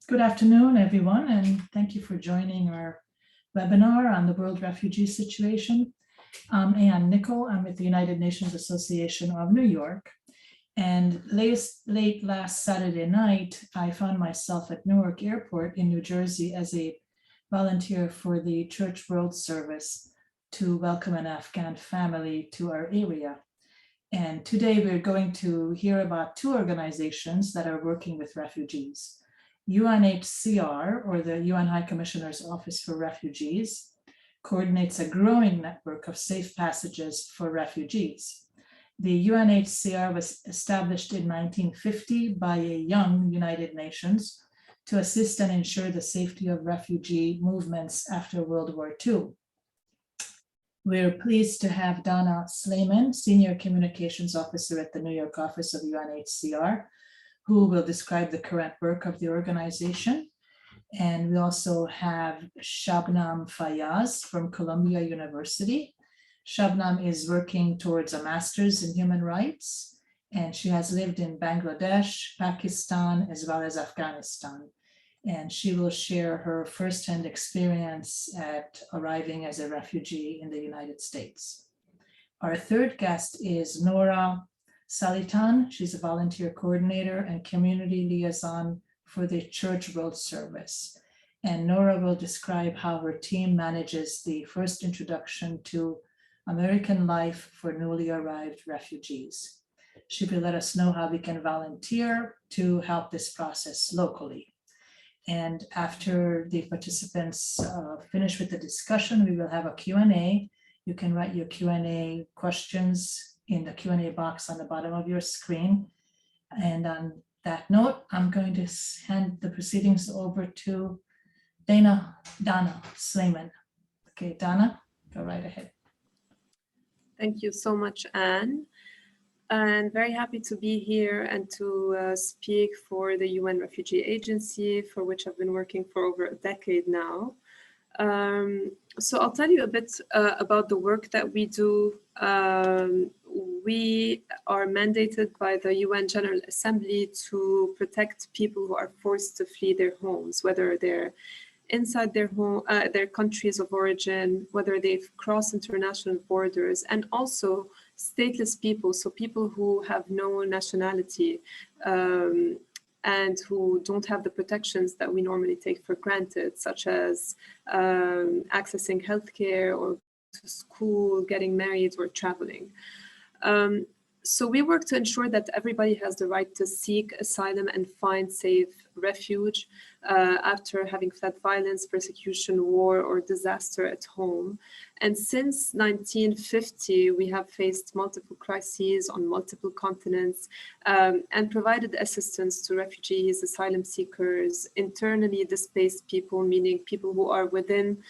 Good afternoon, everyone, and thank you for joining our webinar on the World Refugee Situation. I'm Ann Nickel. I'm with the United Nations Association of New York. And late last Saturday night, I found myself at Newark Airport in New Jersey as a volunteer for the Church World Service to welcome an Afghan family to our area. And today we're going to hear about two organizations that are working with refugees. UNHCR, or the UN High Commissioner's Office for Refugees, coordinates a growing network of safe passages for refugees. The UNHCR was established in 1950 by a young United Nations to assist and ensure the safety of refugee movements after World War II. We're pleased to have Dana Sleiman, Senior Communications Officer at the New York office of UNHCR, who will describe the current work of the organization. And we also have Shabnam Fayyaz from Columbia University. Shabnam is working towards a master's in human rights, and she has lived in Bangladesh, Pakistan, as well as Afghanistan. And she will share her firsthand experience at arriving as a refugee in the United States. Our third guest is Nora Salitan. She's a volunteer coordinator and community liaison for the Church World Service. And Nora will describe how her team manages the first introduction to American life for newly arrived refugees. She will let us know how we can volunteer to help this process locally. And after the participants finish with the discussion, we will have a Q&A. You can write your Q&A questions in the Q&A box on the bottom of your screen. And on that note, I'm going to hand the proceedings over to Dana Sleiman. Okay, Dana, go right ahead. Thank you so much, Anne. And very happy to be here and to speak for the UN Refugee Agency, for which I've been working for over a decade now. So I'll tell you a bit about the work that we do. We are mandated by the UN General Assembly to protect people who are forced to flee their homes, whether they're inside their home, their countries of origin, whether they've crossed international borders, and also stateless people, so people who have no nationality and who don't have the protections that we normally take for granted, such as accessing healthcare or to school, getting married, or traveling. So we work to ensure that everybody has the right to seek asylum and find safe refuge after having fled violence, persecution, war, or disaster at home. And since 1950, we have faced multiple crises on multiple continents and provided assistance to refugees, asylum seekers, internally displaced people, meaning people who are within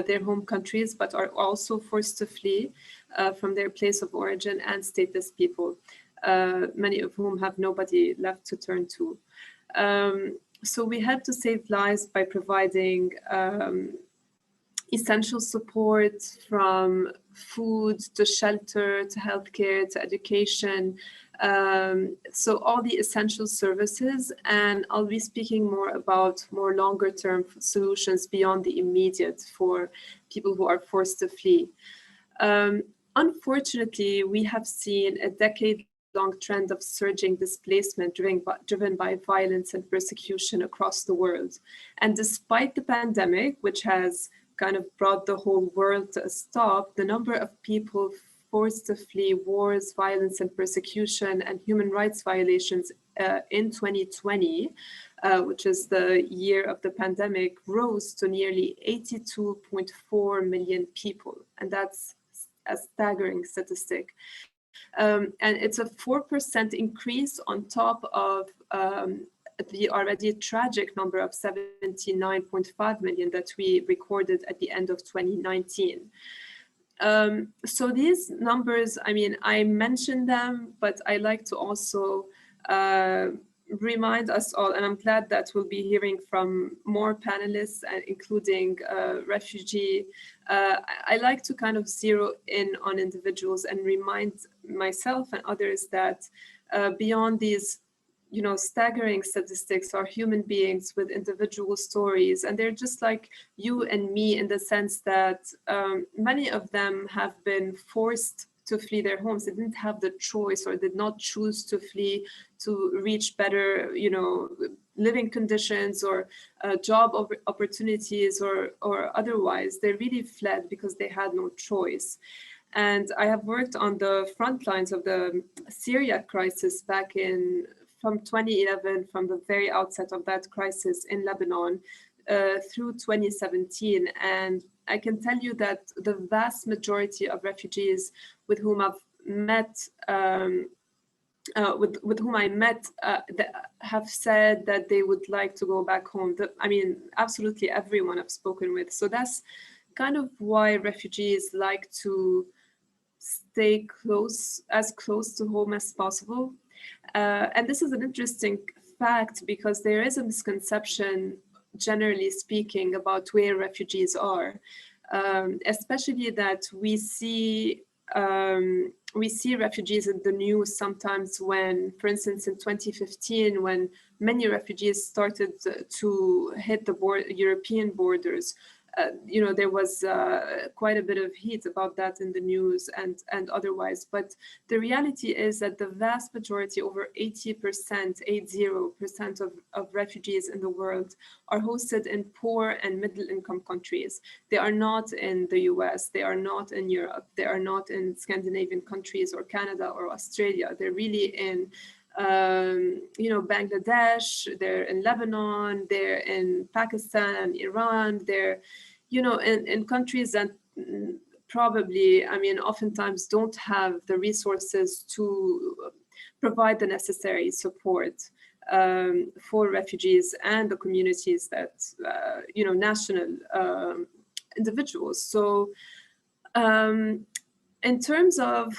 their home countries but are also forced to flee from their place of origin, and stateless people, many of whom have nobody left to turn to. So we had to save lives by providing essential support, from food to shelter to healthcare to education. So all the essential services, and I'll be speaking more about more longer term solutions beyond the immediate for people who are forced to flee. Unfortunately, we have seen a decade-long trend of surging displacement driven by violence and persecution across the world. And despite the pandemic, which has kind of brought the whole world to a stop, the number of people forced to flee wars, violence and persecution, and human rights violations in 2020, which is the year of the pandemic, rose to nearly 82.4 million people. And that's a staggering statistic. And it's a 4% increase on top of the already tragic number of 79.5 million that we recorded at the end of 2019. So these numbers, I mean, I mentioned them, but I like to also remind us all, and I'm glad that we'll be hearing from more panelists, including refugee. I like to kind of zero in on individuals and remind myself and others that beyond these staggering statistics are human beings with individual stories, and they're just like you and me in the sense that many of them have been forced to flee their homes. They didn't have the choice or did not choose to flee to reach better, living conditions or job opportunities or otherwise. They really fled because they had no choice. And I have worked on the front lines of the Syria crisis from 2011, from the very outset of that crisis in Lebanon through 2017. And I can tell you that the vast majority of refugees with whom I've met, with whom I met, have said that they would like to go back home. Absolutely everyone I've spoken with. So that's kind of why refugees like to stay as close to home as possible. And this is an interesting fact because there is a misconception, generally speaking, about where refugees are, especially that we see refugees in the news sometimes when, for instance, in 2015, when many refugees started to hit the European borders, there was quite a bit of heat about that in the news and otherwise. But the reality is that the vast majority, over 80% of refugees in the world are hosted in poor and middle-income countries. They are not in the US, they are not in Europe, they are not in Scandinavian countries or Canada or Australia. They're really in Bangladesh, they're in Lebanon, they're in Pakistan and Iran, they're, in countries that probably, oftentimes don't have the resources to provide the necessary support for refugees and the communities that, national individuals. So in terms of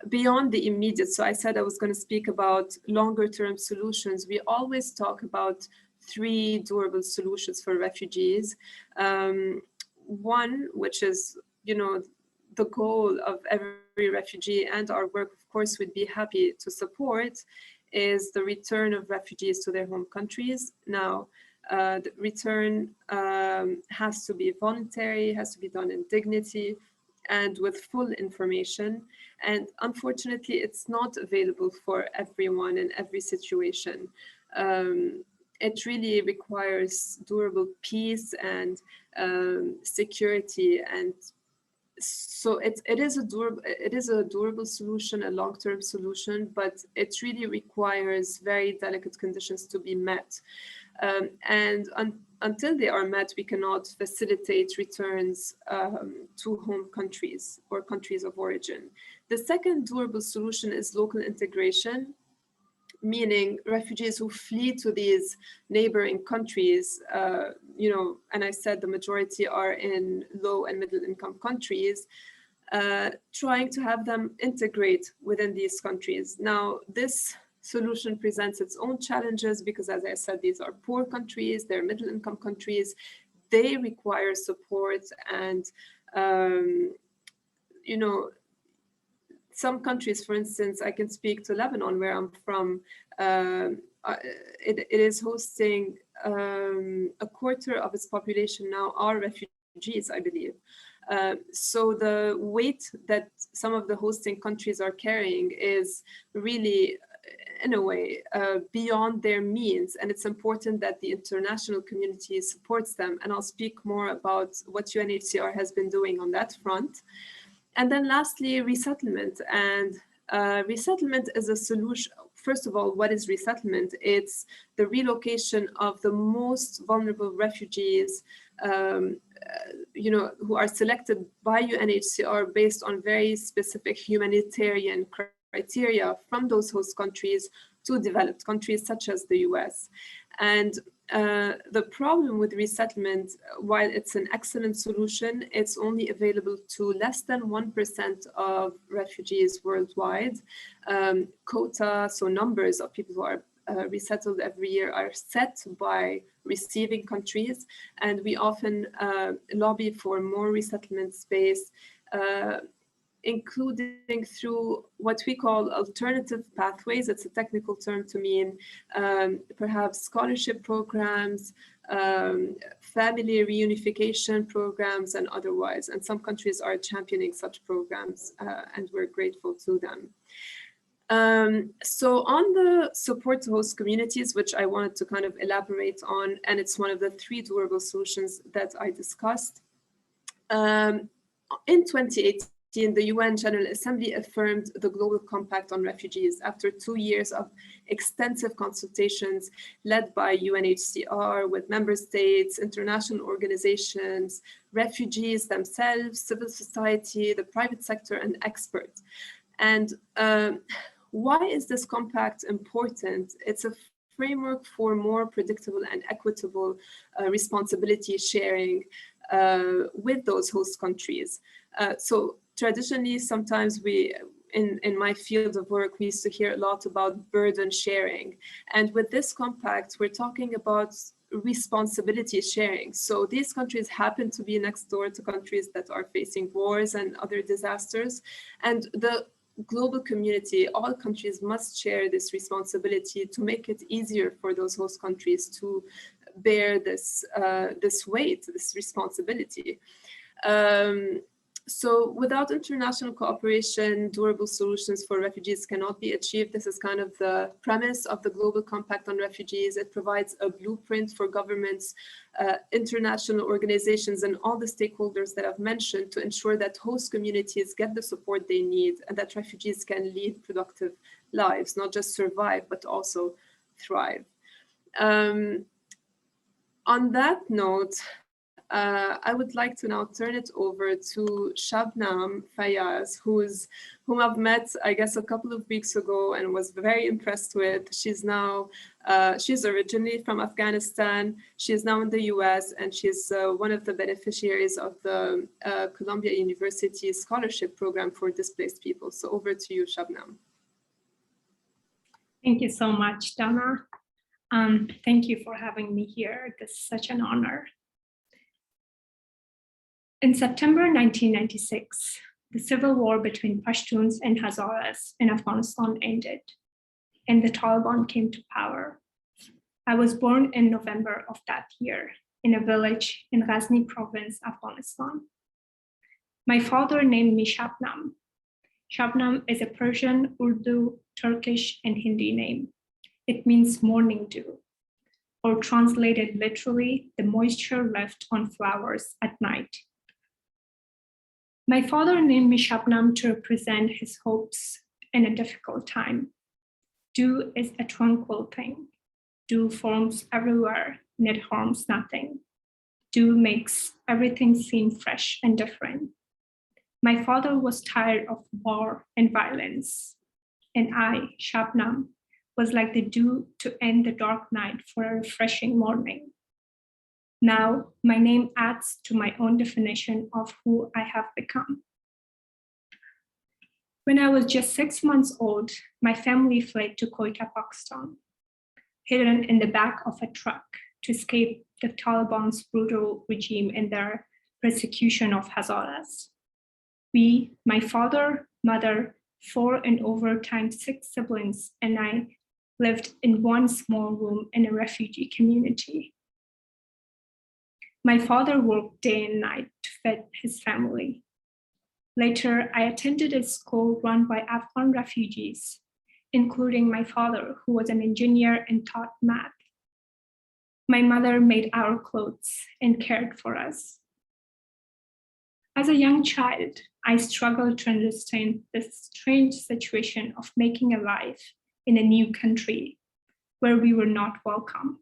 beyond the immediate, so I said I was going to speak about longer term solutions. We always talk about 3 durable solutions for refugees. One, which is, the goal of every refugee, and our work, of course, would be happy to support, is the return of refugees to their home countries. Now, the return has to be voluntary, has to be done in dignity, and with full information. And unfortunately, it's not available for everyone in every situation. It really requires durable peace and security. And so it is a durable solution, a long-term solution, but it really requires very delicate conditions to be met. Until they are met, we cannot facilitate returns to home countries or countries of origin. The second durable solution is local integration, meaning refugees who flee to these neighboring countries, and I said the majority are in low and middle income countries, trying to have them integrate within these countries. Now, this solution presents its own challenges because, as I said, these are poor countries, they're middle income countries, they require support, and some countries, for instance, I can speak to Lebanon, where I'm from, it is hosting a quarter of its population now are refugees, I believe. So the weight that some of the hosting countries are carrying is really, in a way, beyond their means, and it's important that the international community supports them. And I'll speak more about what UNHCR has been doing on that front. And then lastly, resettlement. And resettlement is a solution. First of all, what is resettlement? It's the relocation of the most vulnerable refugees, who are selected by UNHCR based on very specific humanitarian criteria from those host countries to developed countries such as the US. And the problem with resettlement, while it's an excellent solution, it's only available to less than 1% of refugees worldwide. Quota, so numbers of people who are resettled every year, are set by receiving countries, and we often lobby for more resettlement space including through what we call alternative pathways. It's a technical term to mean perhaps scholarship programs, family reunification programs, and otherwise. And some countries are championing such programs, and we're grateful to them. So on the support to host communities, which I wanted to kind of elaborate on, and it's one of the 3 durable solutions that I discussed. In 2018, the UN General Assembly affirmed the Global Compact on Refugees after 2 years of extensive consultations led by UNHCR with member states, international organizations, refugees themselves, civil society, the private sector, and experts. And why is this compact important? It's a framework for more predictable and equitable responsibility sharing with those host countries. So traditionally, sometimes in my field of work, we used to hear a lot about burden sharing. And with this compact, we're talking about responsibility sharing. So these countries happen to be next door to countries that are facing wars and other disasters. And the global community, all countries must share this responsibility to make it easier for those host countries to bear this weight, this responsibility. So without international cooperation, durable solutions for refugees cannot be achieved. This is kind of the premise of the Global Compact on Refugees. It provides a blueprint for governments, international organizations, and all the stakeholders that I've mentioned to ensure that host communities get the support they need and that refugees can lead productive lives, not just survive, but also thrive. On that note, I would like to now turn it over to Shabnam Fayyaz, whom I've met, I guess, a couple of weeks ago and was very impressed with. She's originally from Afghanistan. She is now in the US, and she's one of the beneficiaries of the Columbia University Scholarship Program for Displaced People. So over to you, Shabnam. Thank you so much, Dana. Thank you for having me here. This is such an honor. In September 1996, the civil war between Pashtuns and Hazaras in Afghanistan ended, and the Taliban came to power. I was born in November of that year in a village in Ghazni province, Afghanistan. My father named me Shabnam. Shabnam is a Persian, Urdu, Turkish, and Hindi name. It means morning dew, or translated literally, the moisture left on flowers at night. My father named me Shabnam to represent his hopes in a difficult time. Dew is a tranquil thing. Dew forms everywhere and it harms nothing. Dew makes everything seem fresh and different. My father was tired of war and violence, and I, Shabnam, was like the dew to end the dark night for a refreshing morning. Now, my name adds to my own definition of who I have become. When I was just 6 months old, my family fled to Quetta, Pakistan, hidden in the back of a truck to escape the Taliban's brutal regime and their persecution of Hazaras. We, my father, mother, 4 and over times 6 siblings, and I lived in one small room in a refugee community. My father worked day and night to feed his family. Later, I attended a school run by Afghan refugees, including my father, who was an engineer and taught math. My mother made our clothes and cared for us. As a young child, I struggled to understand the strange situation of making a life in a new country where we were not welcome.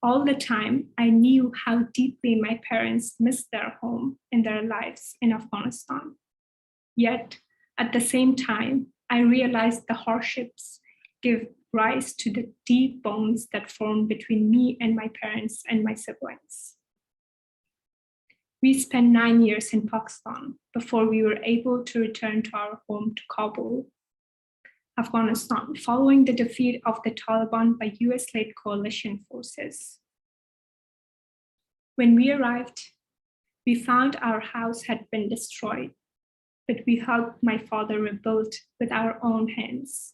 All the time, I knew how deeply my parents missed their home and their lives in Afghanistan. Yet, at the same time, I realized the hardships give rise to the deep bonds that form between me and my parents and my siblings. We spent 9 years in Pakistan before we were able to return to our home to Kabul, Afghanistan, following the defeat of the Taliban by US-led coalition forces. When we arrived, we found our house had been destroyed. that we helped my father rebuild with our own hands.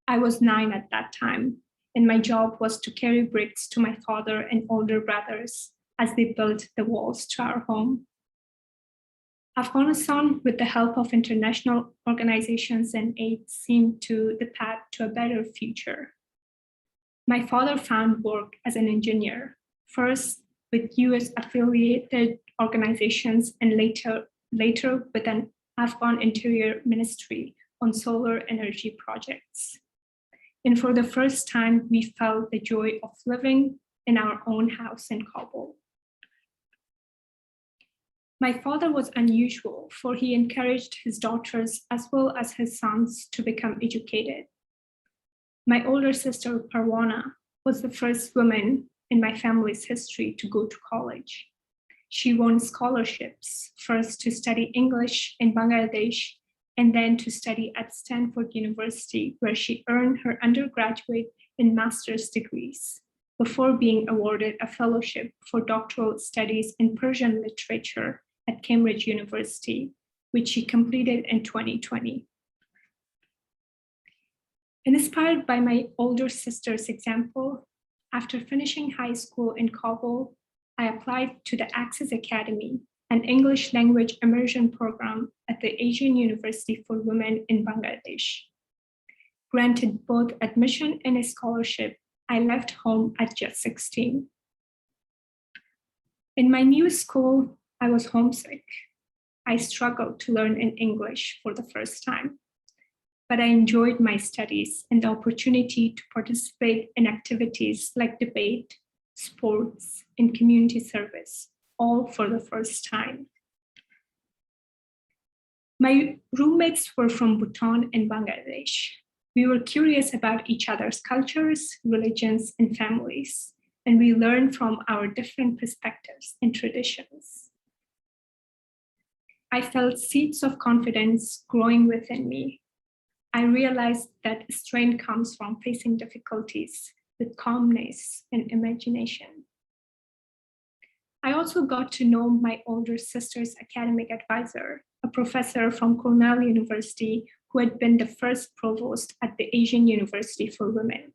I was 9 at that time, and my job was to carry bricks to my father and older brothers as they built the walls to our home. Afghanistan, with the help of international organizations and aid, seemed to the path to a better future. My father found work as an engineer, first with US affiliated organizations and later with an Afghan Interior Ministry on solar energy projects. And for the first time, we felt the joy of living in our own house in Kabul. My father was unusual, for he encouraged his daughters as well as his sons to become educated. My older sister, Parwana, was the first woman in my family's history to go to college. She won scholarships, first to study English in Bangladesh, and then to study at Stanford University, where she earned her undergraduate and master's degrees, before being awarded a fellowship for doctoral studies in Persian literature at Cambridge University, which she completed in 2020. Inspired by my older sister's example, after finishing high school in Kabul, I applied to the Access Academy, an English language immersion program at the Asian University for Women in Bangladesh. Granted both admission and a scholarship, I left home at just 16. In my new school, I was homesick. I struggled to learn in English for the first time, but I enjoyed my studies and the opportunity to participate in activities like debate, sports, and community service, all for the first time. My roommates were from Bhutan and Bangladesh. We were curious about each other's cultures, religions, and families, and we learned from our different perspectives and traditions. I felt seeds of confidence growing within me. I realized that strength comes from facing difficulties with calmness and imagination. I also got to know my older sister's academic advisor, a professor from Cornell University who had been the first provost at the Asian University for Women.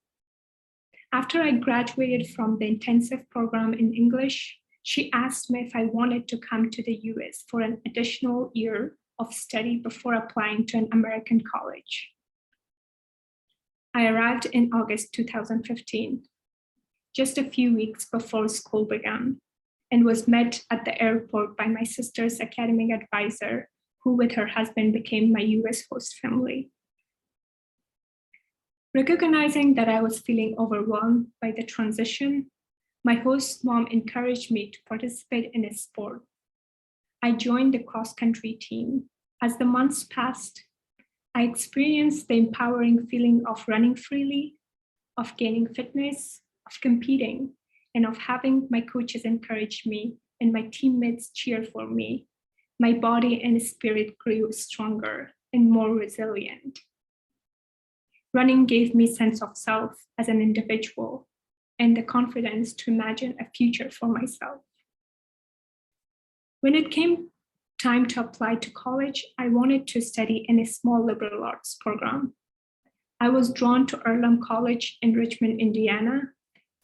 After I graduated from the intensive program in English, she asked me if I wanted to come to the US for an additional year of study before applying to an American college. I arrived in August 2015, just a few weeks before school began, and was met at the airport by my sister's academic advisor, who with her husband became my US host family. Recognizing that I was feeling overwhelmed by the transition, my host mom encouraged me to participate in a sport. I joined the cross-country team. As the months passed, I experienced the empowering feeling of running freely, of gaining fitness, of competing, and of having my coaches encourage me and my teammates cheer for me. My body and spirit grew stronger and more resilient. Running gave me a sense of self as an individual and the confidence to imagine a future for myself. When it came time to apply to college, I wanted to study in a small liberal arts program. I was drawn to Earlham College in Richmond, Indiana,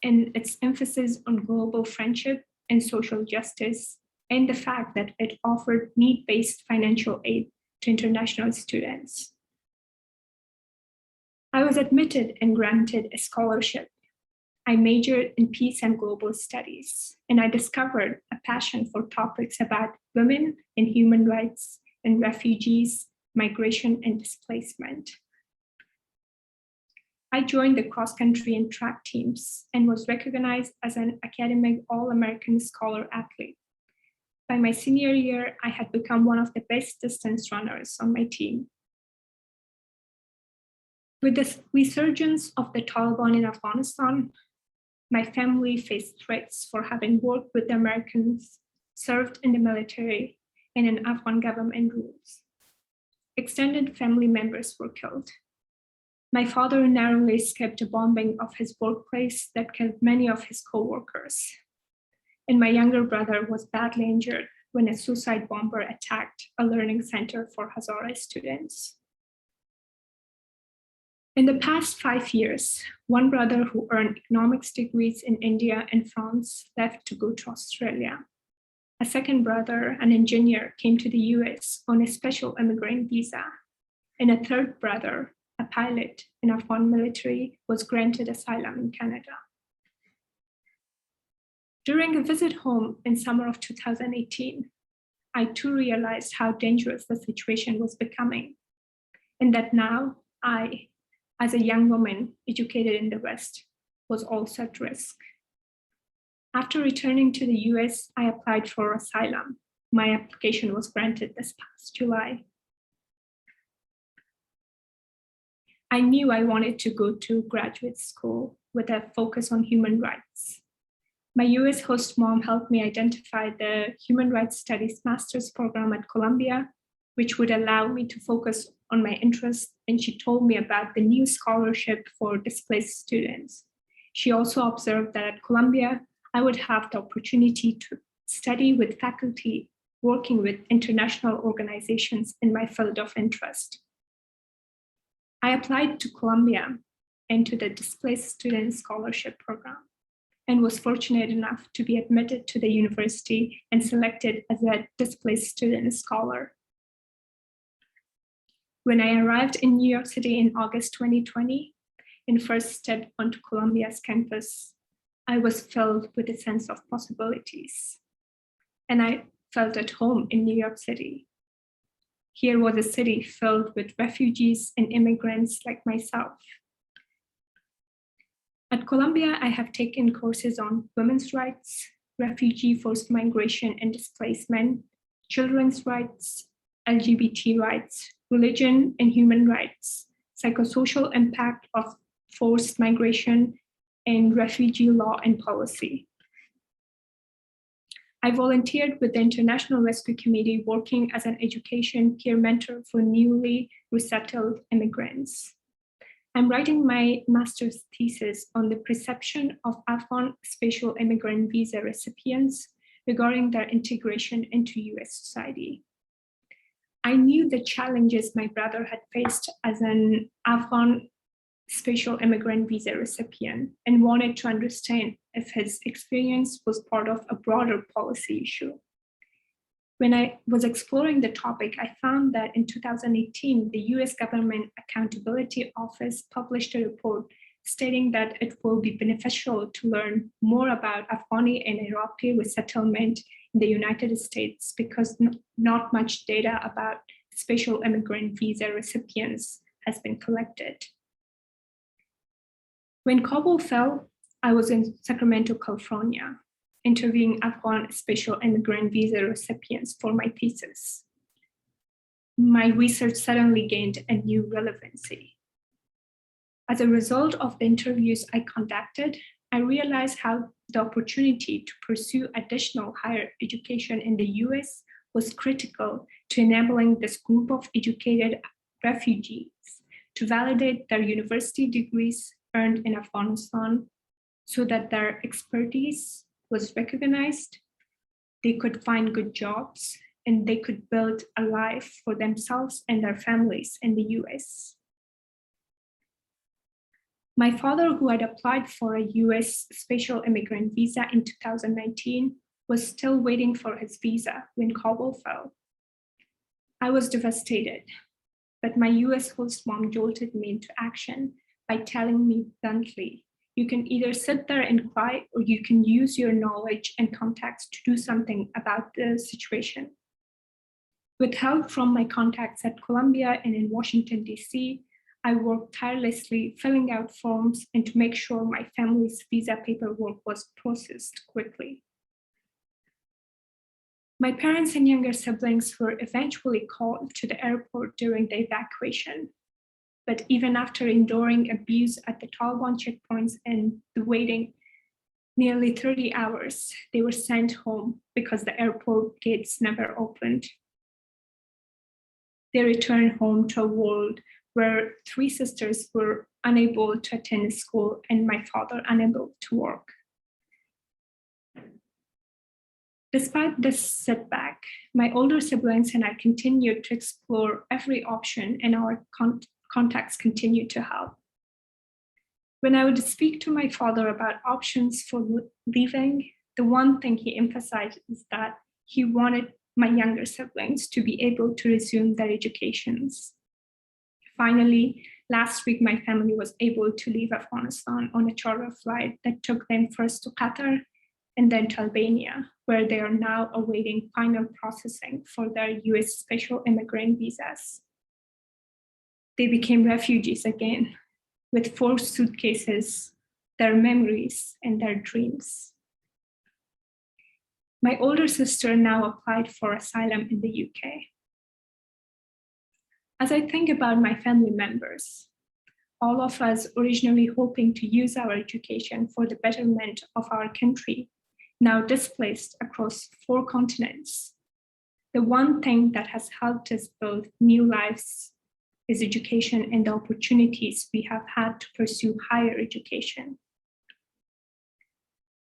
and its emphasis on global friendship and social justice, and the fact that it offered need-based financial aid to international students. I was admitted and granted a scholarship. I majored in peace and global studies, and I discovered a passion for topics about women and human rights and refugees, migration and displacement. I joined the cross-country and track teams and was recognized as an academic All-American Scholar athlete. By my senior year, I had become one of the best distance runners on my team. With the resurgence of the Taliban in Afghanistan, my family faced threats for having worked with the Americans, served in the military, and in Afghan government rules. Extended family members were killed. My father narrowly escaped a bombing of his workplace that killed many of his co-workers. And my younger brother was badly injured when a suicide bomber attacked a learning center for Hazara students. In the past 5 years, one brother who earned economics degrees in India and France left to go to Australia. A second brother, an engineer, came to the US on a special immigrant visa. And a third brother, a pilot in Afghan military, was granted asylum in Canada. During a visit home in summer of 2018, I too realized how dangerous the situation was becoming, and that now I, as a young woman educated in the West, was also at risk. After returning to the US, I applied for asylum. My application was granted this past July. I knew I wanted to go to graduate school with a focus on human rights. My US host mom helped me identify the Human Rights Studies Master's program at Columbia, which would allow me to focus on my interests, and she told me about the new scholarship for displaced students. She also observed that at Columbia, I would have the opportunity to study with faculty working with international organizations in my field of interest. I applied to Columbia and to the Displaced Student Scholarship Program, and was fortunate enough to be admitted to the university and selected as a displaced student scholar. When I arrived in New York City in August 2020 and first stepped onto Columbia's campus, I was filled with a sense of possibilities. And I felt at home in New York City. Here was a city filled with refugees and immigrants like myself. At Columbia, I have taken courses on women's rights, refugee forced migration and displacement, children's rights, LGBT rights, religion and human rights, psychosocial impact of forced migration, and refugee law and policy. I volunteered with the International Rescue Committee working as an education peer mentor for newly resettled immigrants. I'm writing my master's thesis on the perception of Afghan special immigrant visa recipients regarding their integration into US society. I knew the challenges my brother had faced as an Afghan special immigrant visa recipient and wanted to understand if his experience was part of a broader policy issue. When I was exploring the topic, I found that in 2018, the US Government Accountability Office published a report stating that it will be beneficial to learn more about Afghani and Iraqi resettlement in the United States because not much data about special immigrant visa recipients has been collected. When Kabul fell, I was in Sacramento, California, interviewing Afghan special immigrant visa recipients for my thesis. My research suddenly gained a new relevancy. As a result of the interviews I conducted, I realized how the opportunity to pursue additional higher education in the US was critical to enabling this group of educated refugees to validate their university degrees earned in Afghanistan so that their expertise was recognized, they could find good jobs, and they could build a life for themselves and their families in the US. My father, who had applied for a US special immigrant visa in 2019, was still waiting for his visa when Kabul fell. I was devastated, but my US host mom jolted me into action by telling me bluntly, you can either sit there and cry or you can use your knowledge and contacts to do something about the situation. With help from my contacts at Columbia and in Washington, DC, I worked tirelessly filling out forms and to make sure my family's visa paperwork was processed quickly. My parents and younger siblings were eventually called to the airport during the evacuation. But even after enduring abuse at the Taliban checkpoints and the waiting nearly 30 hours, they were sent home because the airport gates never opened. They returned home to a world where 3 sisters were unable to attend school and my father unable to work. Despite this setback, my older siblings and I continued to explore every option, and our contacts continued to help. When I would speak to my father about options for leaving, the one thing he emphasized is that he wanted my younger siblings to be able to resume their educations. Finally, last week, my family was able to leave Afghanistan on a charter flight that took them first to Qatar and then to Albania, where they are now awaiting final processing for their US special immigrant visas. They became refugees again, with 4 suitcases, their memories, and their dreams. My older sister now applied for asylum in the UK. As I think about my family members, all of us originally hoping to use our education for the betterment of our country, now displaced across 4 continents, the one thing that has helped us build new lives is education and the opportunities we have had to pursue higher education.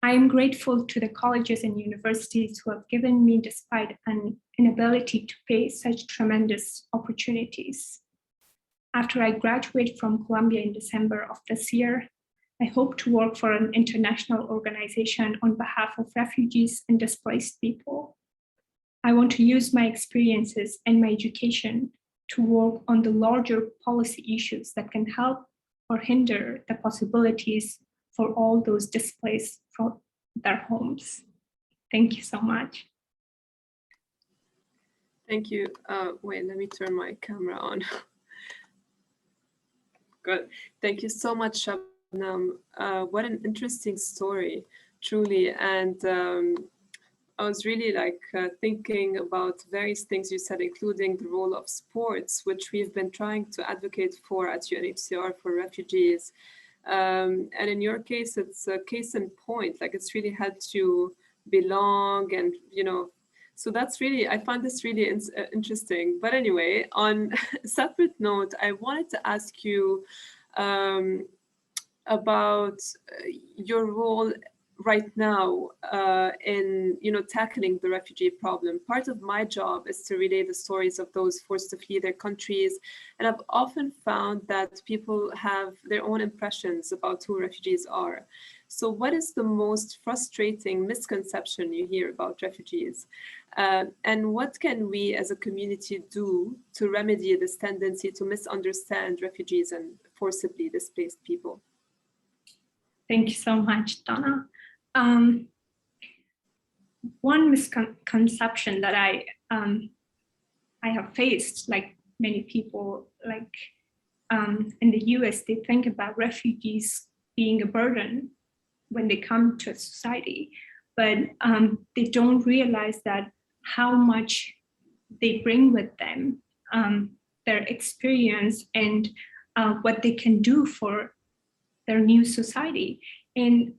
I am grateful to the colleges and universities who have given me, despite an inability to pay, such tremendous opportunities. After I graduate from Columbia in December of this year, I hope to work for an international organization on behalf of refugees and displaced people. I want to use my experiences and my education to work on the larger policy issues that can help or hinder the possibilities for all those displaced from their homes. Thank you so much. Thank you. Wait, let me turn my camera on. Good. Thank you so much, Shabnam. What an interesting story, truly. And I was really thinking about various things you said, including the role of sports, which we've been trying to advocate for at UNHCR for refugees. And in your case, it's a case in point, it's really had to belong and, so that's really, I find this really interesting. But anyway, on a separate note, I wanted to ask you about your role right now in tackling the refugee problem. Part of my job is to relay the stories of those forced to flee their countries, and I've often found that people have their own impressions about who refugees are. So what is the most frustrating misconception you hear about refugees? And what can we as a community do to remedy this tendency to misunderstand refugees and forcibly displaced people? Thank you so much, Dana. One misconception that I have faced, like many people, in the US, they think about refugees being a burden when they come to society, but they don't realize that how much they bring with them, their experience and what they can do for their new society. And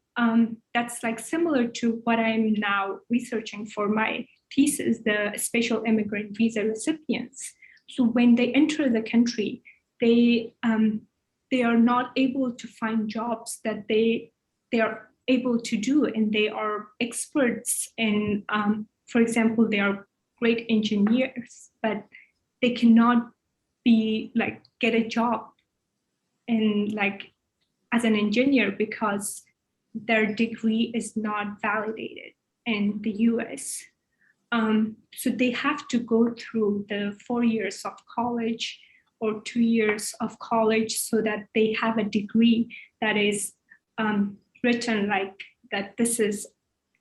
that's similar to what I'm now researching for my thesis, the special immigrant visa recipients. So when they enter the country, they are not able to find jobs that they are able to do, and they are experts in, for example, they are great engineers, but they cannot be get a job in as an engineer because their degree is not validated in the US. So they have to go through the 4 years of college or 2 years of college so that they have a degree that is written that this is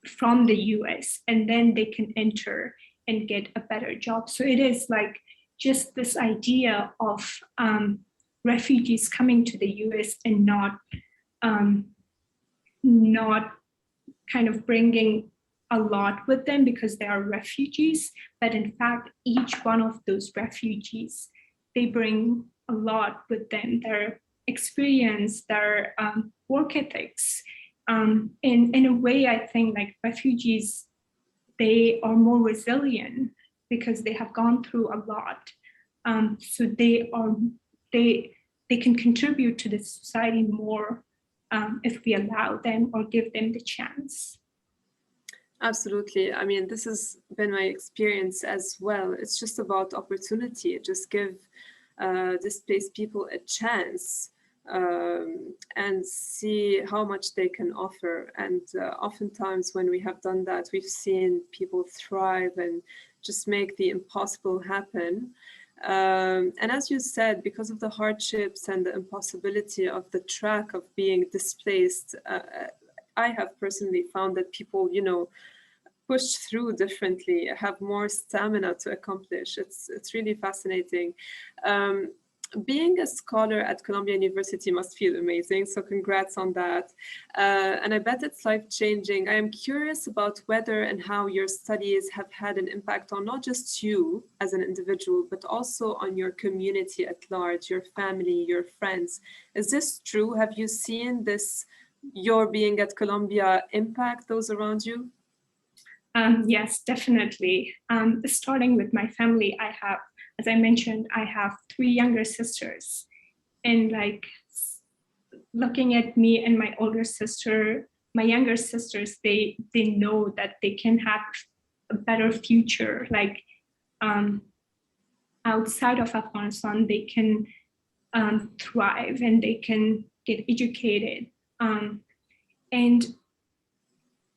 from the US, and then they can enter and get a better job. So it is just this idea of refugees coming to the US and not kind of bringing a lot with them because they are refugees, but in fact, each one of those refugees, they bring a lot with them, their experience, their work ethics. In a way, I think refugees, they are more resilient because they have gone through a lot. So they can contribute to the society more if we allow them or give them the chance. Absolutely. I mean, this has been my experience as well. It's just about opportunity. Just give displaced people a chance and see how much they can offer. And oftentimes when we have done that, we've seen people thrive and just make the impossible happen. And as you said, because of the hardships and the impossibility of the track of being displaced, I have personally found that people, push through differently, have more stamina to accomplish. It's really fascinating. Being a scholar at Columbia University must feel amazing, so congrats on that. And I bet it's life-changing. I am curious about whether and how your studies have had an impact on not just you as an individual, but also on your community at large, your family, your friends. Is this true? Have you seen this, your being at Columbia, impact those around you? Yes, definitely. Starting with my family, as I mentioned, I have 3 younger sisters, and like looking at me and my older sister, my younger sisters, they know that they can have a better future. Like outside of Afghanistan, they can thrive and they can get educated. And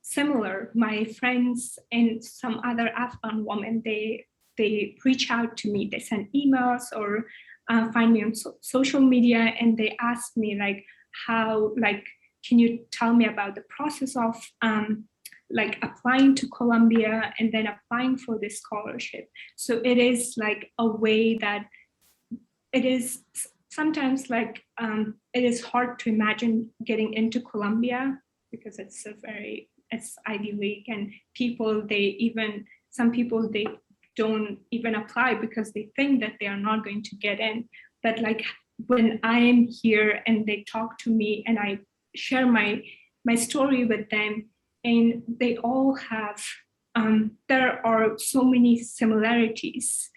similar, my friends and some other Afghan women, they reach out to me, they send emails or find me on social media, and they ask me like, can you tell me about the process of like applying to Columbia and then applying for this scholarship. So it is like a way that it is sometimes like it is hard to imagine getting into Columbia because it's Ivy League, and some people they don't even apply because they think that they are not going to get in. But like when I am here and they talk to me and I share my story with them, and they all have there are so many similarities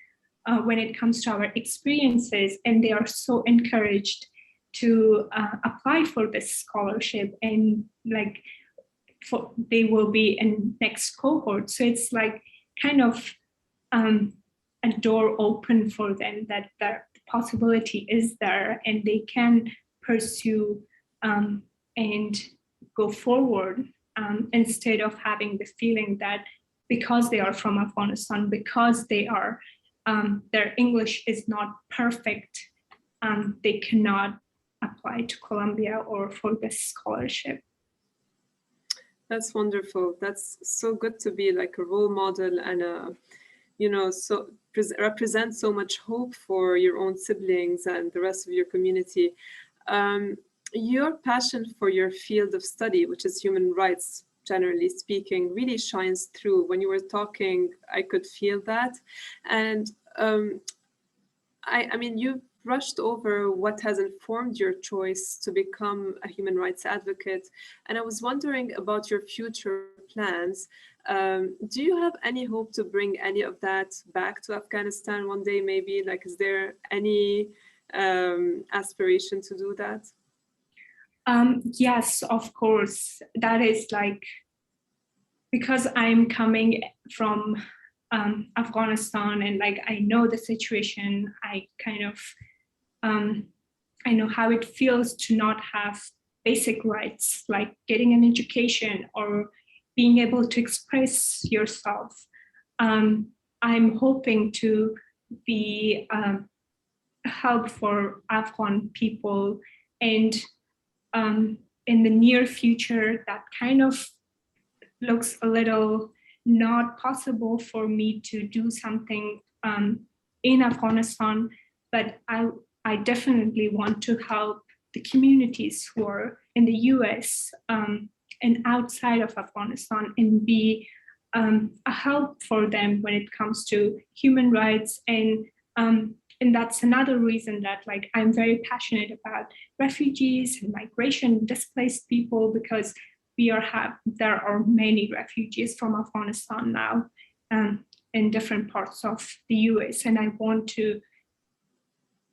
when it comes to our experiences, and they are so encouraged to apply for this scholarship, and like they will be in next cohort. So it's like kind of a door open for them, that the possibility is there and they can pursue and go forward instead of having the feeling that because they are from Afghanistan, because they are their English is not perfect, they cannot apply to Columbia or for this scholarship. That's wonderful. That's so good to be like a role model and represent so much hope for your own siblings and the rest of your community. Your passion for your field of study, which is human rights, generally speaking, really shines through. When you were talking, I could feel that. And I mean, you brushed over what has informed your choice to become a human rights advocate. And I was wondering about your future plans. Do you have any hope to bring any of that back to Afghanistan one day, maybe? Like, is there any aspiration to do that? Yes, of course. That is like, because I'm coming from Afghanistan and like I know the situation, I kind of I know how it feels to not have basic rights like getting an education or being able to express yourself. I'm hoping to be a help for Afghan people, and in the near future, that kind of looks a little not possible for me to do something in Afghanistan, but I definitely want to help the communities who are in the US and outside of Afghanistan, and be a help for them when it comes to human rights. And that's another reason that like I'm very passionate about refugees and migration, displaced people, because there are many refugees from Afghanistan now in different parts of the US, and I want to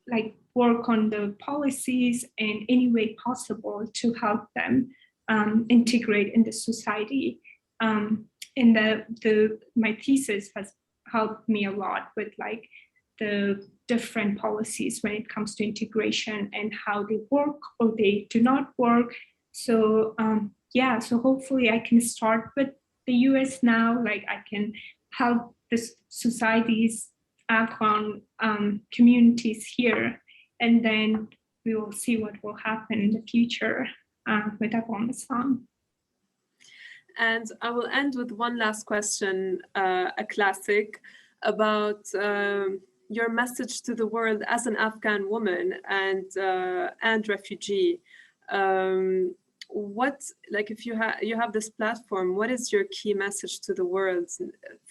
like work on the policies in any way possible to help them integrate in the society. in my thesis has helped me a lot with like the different policies when it comes to integration and how they work or they do not work. So yeah, so hopefully I can start with the US now, like I can help the societies, Afghan communities here, and then we will see what will happen in the future with Afghanistan. And I will end with one last question, a classic, about your message to the world as an Afghan woman and refugee. What, like, if you have this platform, what is your key message to the world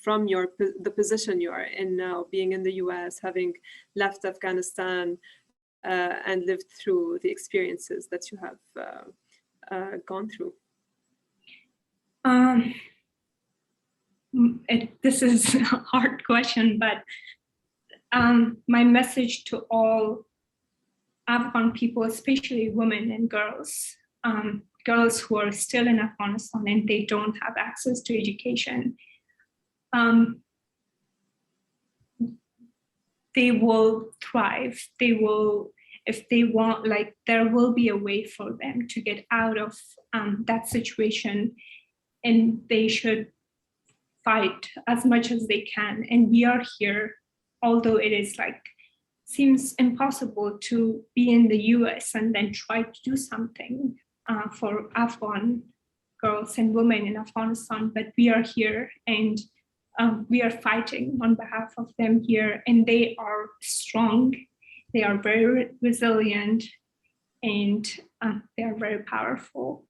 from the position you are in now, being in the US, having left Afghanistan, and lived through the experiences that you have gone through? This is a hard question, but my message to all Afghan people, especially women and girls, girls who are still in Afghanistan and they don't have access to education, they will thrive. They will, if they want, like, there will be a way for them to get out of that situation, and they should fight as much as they can. And we are here, although it is like, seems impossible to be in the US and then try to do something for Afghan girls and women in Afghanistan, but we are here and we are fighting on behalf of them here, and they are strong, they are very resilient, and they are very powerful.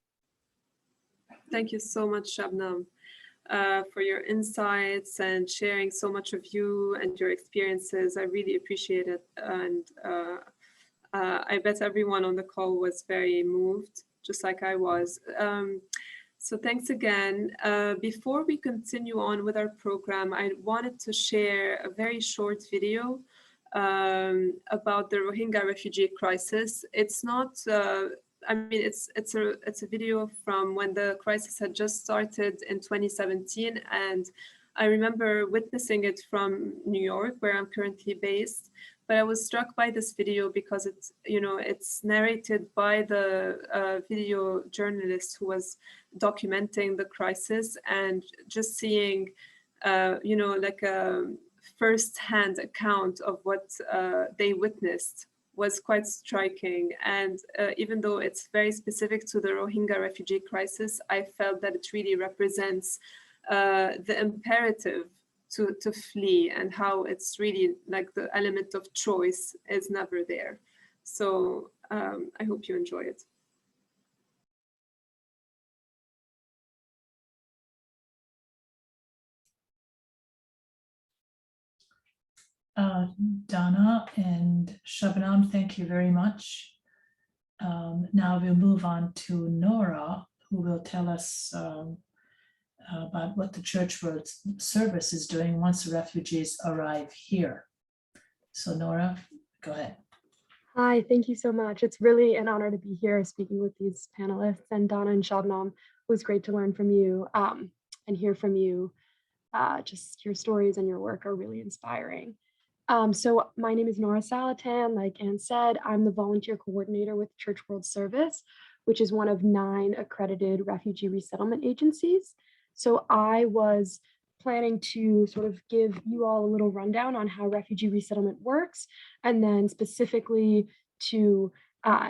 Thank you so much, Shabnam, for your insights and sharing so much of you and your experiences. I really appreciate it. And I bet everyone on the call was very moved, just like I was. So thanks again. Before we continue on with our program, I wanted to share a very short video about the Rohingya refugee crisis. It's not, I mean, it's a video from when the crisis had just started in 2017, and I remember witnessing it from New York, where I'm currently based. But I was struck by this video because it's narrated by the video journalist who was documenting the crisis, and just seeing, like a first-hand account of what they witnessed was quite striking. And even though it's very specific to the Rohingya refugee crisis, I felt that it really represents the imperative to flee, and how it's really like the element of choice is never there. So I hope you enjoy it. Dana and Shabnam, thank you very much. Now we'll move on to Nora, who will tell us about what the Church World Service is doing once the refugees arrive here. So Nora, go ahead. Hi, thank you so much. It's really an honor to be here speaking with these panelists, and Dana and Shabnam. It was great to learn from you and hear from you. Just your stories and your work are really inspiring. So my name is Nora Salitan. Like Anne said, I'm the volunteer coordinator with Church World Service, which is one of 9 accredited refugee resettlement agencies. So I was planning to sort of give you all a little rundown on how refugee resettlement works, and then specifically to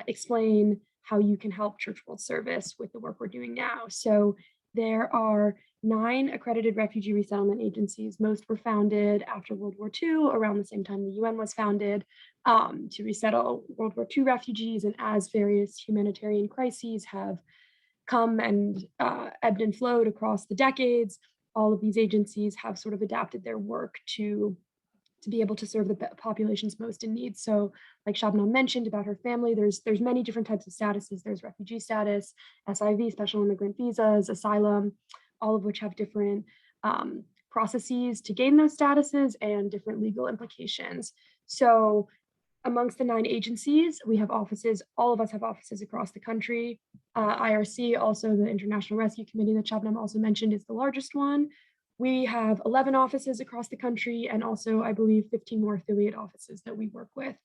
explain how you can help Church World Service with the work we're doing now. So there are 9 accredited refugee resettlement agencies. Most were founded after World War II, around the same time the UN was founded, to resettle World War II refugees. And as various humanitarian crises have come and ebbed and flowed across the decades, all of these agencies have sort of adapted their work to be able to serve the populations most in need. So like Shabnam mentioned about her family, there's many different types of statuses. There's refugee status, SIV, special immigrant visas, asylum, all of which have different processes to gain those statuses and different legal implications. So amongst the 9 agencies, we have offices, all of us have offices across the country. IRC, also the International Rescue Committee that Shabnam also mentioned, is the largest one. We have 11 offices across the country, and also, I believe, 15 more affiliate offices that we work with.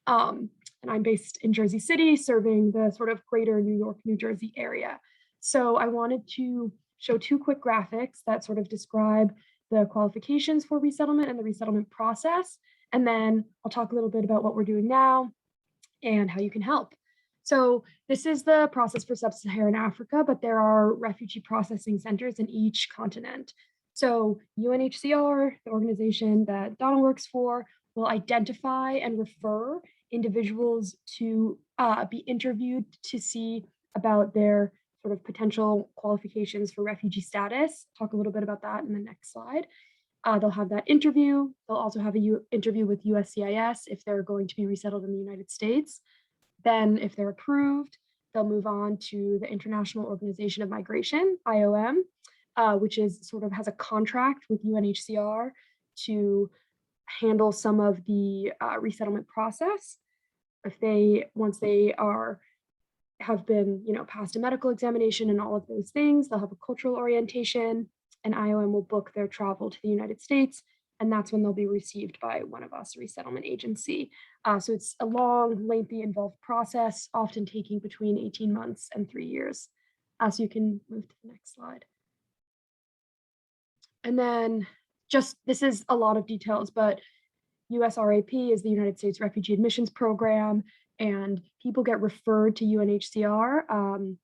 And I'm based in Jersey City, serving the sort of greater New York, New Jersey area. So I wanted to show 2 quick graphics that sort of describe the qualifications for resettlement and the resettlement process. And then I'll talk a little bit about what we're doing now and how you can help. So this is the process for sub-Saharan Africa, but there are refugee processing centers in each continent. So UNHCR, the organization that Donna works for, will identify and refer individuals to be interviewed to see about their sort of potential qualifications for refugee status. Talk a little bit about that in the next slide. They'll have that interview. They'll also have an interview with USCIS if they're going to be resettled in the United States. Then if they're approved, they'll move on to the International Organization of Migration, IOM, which is sort of has a contract with UNHCR to handle some of the resettlement process. Once they have been, passed a medical examination and all of those things, they'll have a cultural orientation, and IOM will book their travel to the United States, and that's when they'll be received by one of us, resettlement agency. So it's a long, lengthy, involved process, often taking between 18 months and 3 years. So you can move to the next slide. And then this is a lot of details, but USRAP is the United States Refugee Admissions Program, and people get referred to UNHCR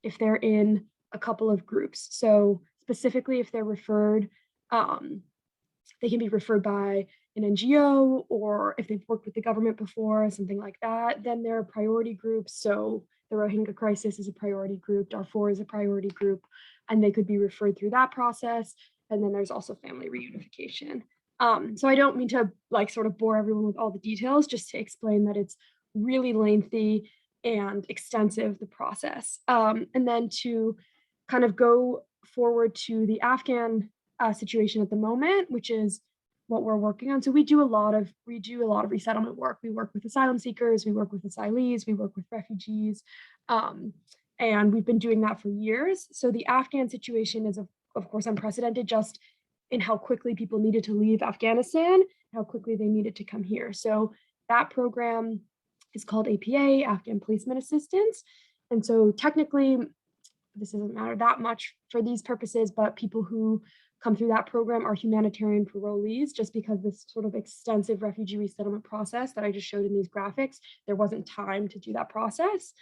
if they're in a couple of groups. So specifically, if they're referred, they can be referred by an NGO, or if they've worked with the government before, something like that. Then there are priority groups. So the Rohingya crisis is a priority group, Darfur is a priority group, and they could be referred through that process. And then there's also family reunification. So I don't mean to sort of bore everyone with all the details, just to explain that it's really lengthy and extensive, the process. And then to kind of go forward to the Afghan situation at the moment, which is what we're working on. So we do a lot of resettlement work. We work with asylum seekers, we work with asylees, we work with refugees, and we've been doing that for years. So the Afghan situation is of course unprecedented, just in how quickly people needed to leave Afghanistan, how quickly they needed to come here. So that program is called APA, Afghan Placement Assistance. And so technically, this doesn't matter that much for these purposes, but people who come through that program are humanitarian parolees, just because this sort of extensive refugee resettlement process that I just showed in these graphics, there wasn't time to do that process.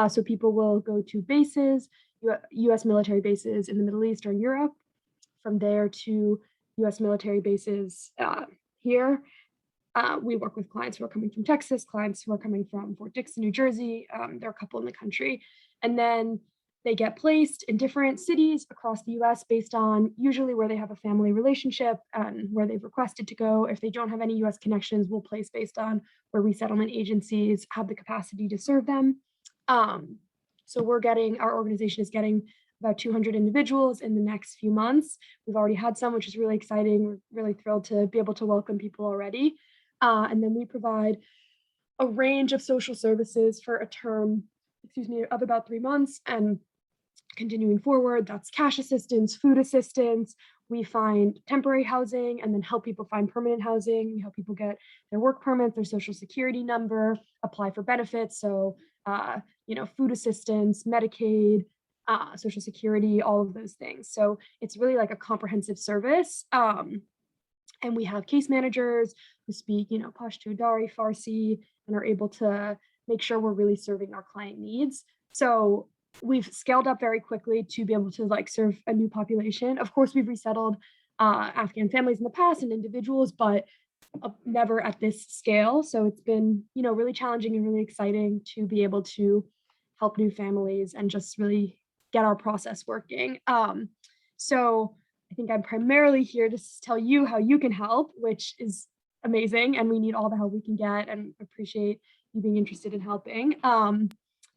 So people will go to bases, US military bases in the Middle East or in Europe, from there to US military bases here. We work with clients who are coming from Texas, clients who are coming from Fort Dix, New Jersey. There are a couple in the country. And then they get placed in different cities across the US based on usually where they have a family relationship and where they've requested to go. If they don't have any US connections, we'll place based on where resettlement agencies have the capacity to serve them. So our organization is getting about 200 individuals in the next few months. We've already had some, which is really exciting. We're really thrilled to be able to welcome people already. And then we provide a range of social services for a term, of about 3 months, and continuing forward, that's cash assistance, food assistance. We find temporary housing and then help people find permanent housing. We help people get their work permit, their social security number, apply for benefits. So, food assistance, Medicaid, social security, all of those things. So it's really like a comprehensive service. And we have case managers who speak, Pashto, Dari, Farsi, and are able to make sure we're really serving our client needs. So we've scaled up very quickly to be able to serve a new population. Of course, we've resettled Afghan families in the past and individuals, but never at this scale. So it's been, really challenging and really exciting to be able to help new families and just really get our process working. So I think I'm primarily here to tell you how you can help, which is amazing. And we need all the help we can get and appreciate you being interested in helping.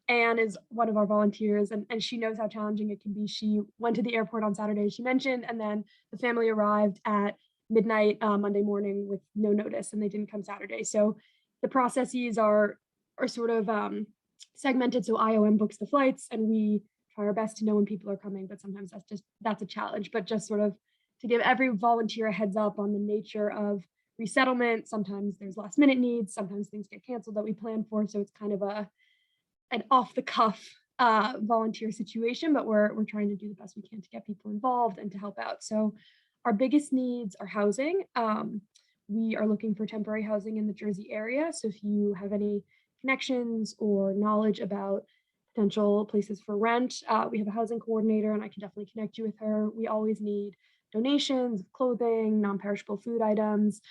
Anne is one of our volunteers, and she knows how challenging it can be. She went to the airport on Saturday, she mentioned, and then the family arrived at midnight Monday morning with no notice, and they didn't come Saturday. So the processes are sort of segmented. So IOM books the flights and we try our best to know when people are coming, but sometimes that's a challenge. But just sort of to give every volunteer a heads up on the nature of resettlement. Sometimes there's last minute needs, sometimes things get canceled that we plan for. So it's kind of an off the cuff volunteer situation, but we're trying to do the best we can to get people involved and to help out. So our biggest needs are housing. We are looking for temporary housing in the Jersey area. So if you have any connections or knowledge about potential places for rent, we have a housing coordinator and I can definitely connect you with her. We always need donations of clothing, non-perishable food items,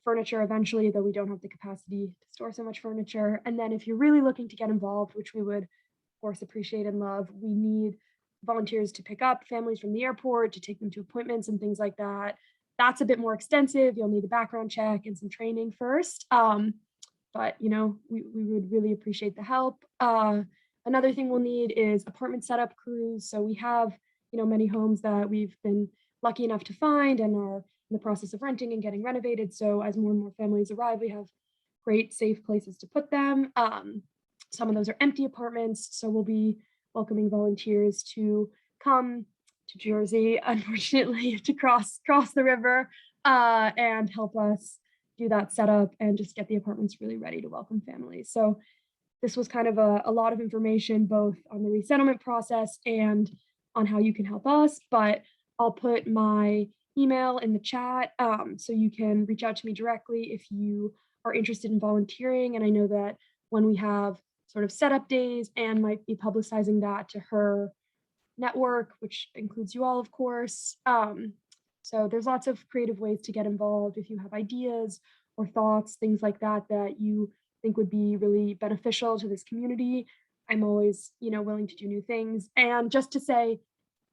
furniture eventually, though we don't have the capacity to store so much furniture. And then if you're really looking to get involved, which we would of course appreciate and love, we need volunteers to pick up families from the airport, to take them to appointments and things like that. That's a bit more extensive. You'll need a background check and some training first. But you know, we would really appreciate the help. Another thing we'll need is apartment setup crews. So we have, you know, many homes that we've been lucky enough to find and are in the process of renting and getting renovated. So as more and more families arrive, we have great safe places to put them. Some of those are empty apartments. So we'll be welcoming volunteers to come to Jersey, unfortunately, to cross the river and help us do that setup and just get the apartments really ready to welcome families. So this was kind of a lot of information, both on the resettlement process and on how you can help us, but I'll put my email in the chat so you can reach out to me directly if you are interested in volunteering. And I know that when we have sort of setup days, Anne might be publicizing that to her network, which includes you all, of course. So there's lots of creative ways to get involved. If you have ideas or thoughts, things like that, that you think would be really beneficial to this community, I'm always, you know, willing to do new things. And just to say,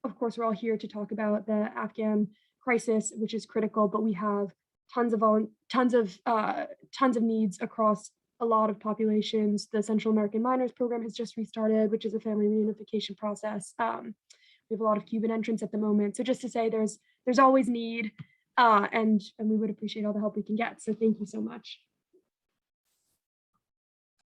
of course, we're all here to talk about the Afghan crisis, which is critical, but we have tons of needs across a lot of populations. The Central American Minors Program has just restarted, which is a family reunification process. We have a lot of Cuban entrants at the moment. So just to say, there's always need, and we would appreciate all the help we can get. So thank you so much.